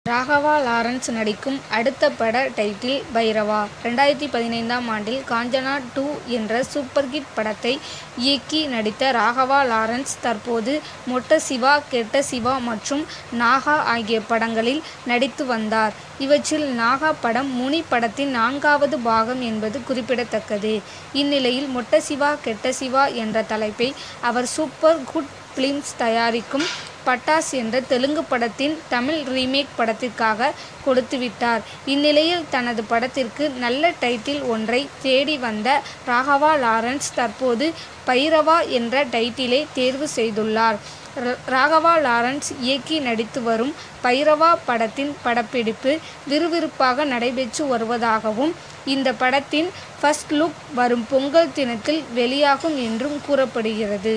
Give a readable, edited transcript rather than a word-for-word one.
Raghava Lawrence நடிக்கும் அடுத்த பட டைட்டில் பைரவா. 2015ஆம் ஆண்டில் காஞ்சனா 2 என்ற சூப்பர் ஹிட் படத்தை இயக்கி நடித்த ராகவா லாரன்ஸ் தற்போது மொட்ட சிவா, கெட்ட சிவா மற்றும் நாகா ஆகிய படங்களில் நடித்து வந்தார். இவற்றில் நாகா படம் முனி படத்தின் 4வது பாகம் என்பது குறிப்பிடத்தக்கது. இந்நிலையில் மொட்ட சிவா, கெட்ட சிவா என்ற தலைப்பை அவர் சூப்பர் குட் பிலிம்ஸ் தயாரிக்கும் பட்டாஸ் என்ற தெலுங்கு படத்தின் தமிழ் ரீமேக் படத்திற்காக கொடுத்துவிட்டார். இந்நிலையில் தனது படத்திற்கு நல்ல டைட்டில் ஒன்றை தேடி வந்த ராகவா லாரன்ஸ் தற்போது பைரவா என்ற டைட்டிலை தேர்வு செய்துள்ளார். ராகவா லாரன்ஸ் இயக்கி நடித்து வரும் பைரவா படத்தின் படப்பிடிப்பு விறுவிறுப்பாக நடைபெற்று வருவதாகவும், இந்த படத்தின் ஃபர்ஸ்ட் லுக் வரும் பொங்கல் தினத்தில் வெளியாகும் என்றும் கூறப்படுகிறது.